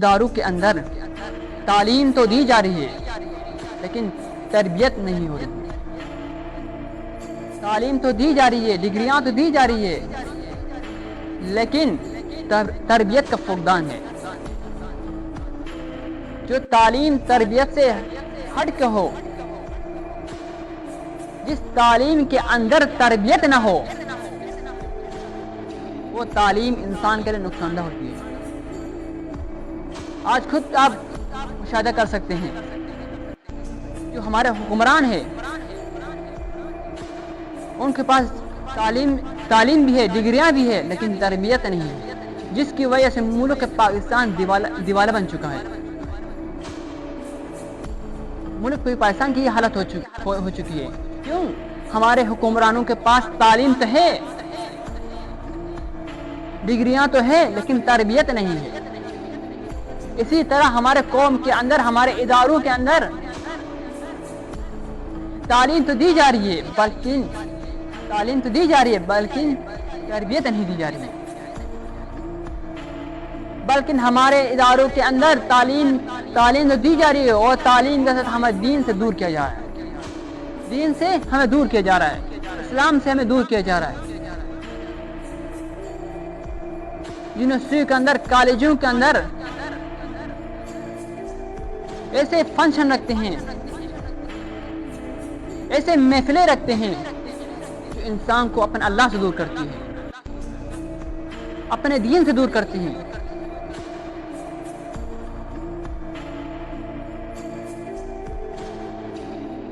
اداروں کے اندر تعلیم تو دی جا رہی ہے لیکن تربیت نہیں ہو رہی. تعلیم تو دی جا رہی ہے، ڈگریاں تو دی جا رہی ہے، لیکن تربیت کا فقدان ہے. جو تعلیم تربیت سے ہٹ کے ہو، جس تعلیم کے اندر تربیت نہ ہو، وہ تعلیم انسان کے لیے نقصان دہ ہوتی ہے. آج خود آپ مشاہدہ کر سکتے ہیں جو ہمارے حکمران ہیں، ان کے پاس تعلیم بھی ہے، ڈگریاں بھی ہے، لیکن تربیت نہیں ہے، جس کی وجہ سے ملک پاکستان دیوالا بن چکا ہے. ملک پاکستان کی یہ حالت ہو چکی ہے. کیوں؟ ہمارے حکمرانوں کے پاس تعلیم تو ہے، ڈگریاں تو ہے، لیکن تربیت نہیں ہے. اسی طرح ہمارے قوم کے اندر، ہمارے اداروں کے اندر تعلیم تو دی جا رہی ہے، بلکہ تربیت نہیں دی جا رہی ہے. بلکہ ہمارے اداروں کے اندر تعلیم تو دی جا رہی ہے، اور تعلیم کے ساتھ ہمیں دین سے دور کیا جا رہا ہے. دین سے ہمیں دور کیا جا رہا ہے، اسلام سے ہمیں دور کیا جا رہا ہے. یونیورسٹی کے اندر، کالجوں کے اندر ایسے فنکشن رکھتے ہیں، ایسے محفلیں رکھتے ہیں جو انسان کو اپنے اللہ سے دور کرتی ہے، اپنے دین سے دور کرتی ہیں.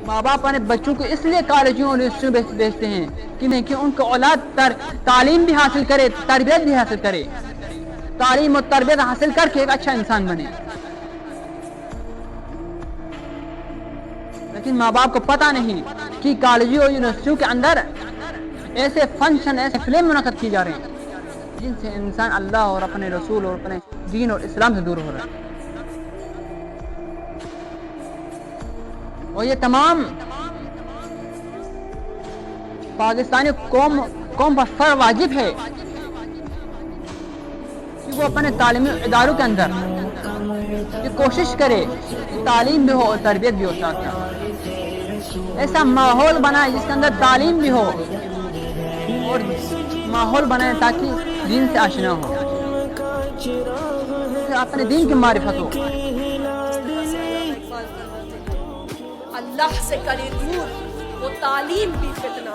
ماں باپ اپنے بچوں کو اس لیے کالجوں اور یونیورسٹیوں میں بھیجتے ہیں کہ ان کا اولاد تعلیم بھی حاصل کرے، تربیت بھی حاصل کرے، تعلیم اور تربیت حاصل کر کے ایک اچھا انسان بنے. لیکن ماں باپ کو پتہ نہیں کہ کالجوں اور یونیورسٹیوں کے اندر ایسے فنکشن، ایسے فلم منعقد کی جا رہے ہیں جن سے انسان اللہ اور اپنے رسول اور اپنے دین اور اسلام سے دور ہو رہا ہے. اور یہ تمام پاکستانی قوم پر فرض واجب ہے کہ وہ اپنے تعلیمی اداروں کے اندر یہ کوشش کرے کہ تعلیم بھی ہو اور تربیت بھی ہو. ایسا ماحول بنائے جس کے اندر تعلیم بھی ہو اور ماحول بنائے تاکہ دین سے آشنا ہو، اپنے دین کی معرفت ہو. اللہ سے کرے دور وہ تعلیم بھی فتنہ،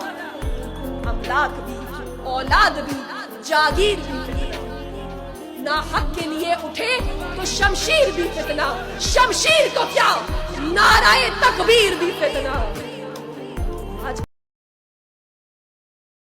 املاک بھی، اولاد بھی، جاگیر بھی فتنہ. نا حق کے لیے اٹھے تو شمشیر بھی فتنہ، شمشیر کو کیا، نعرہ تکبیر بھی فتنہ.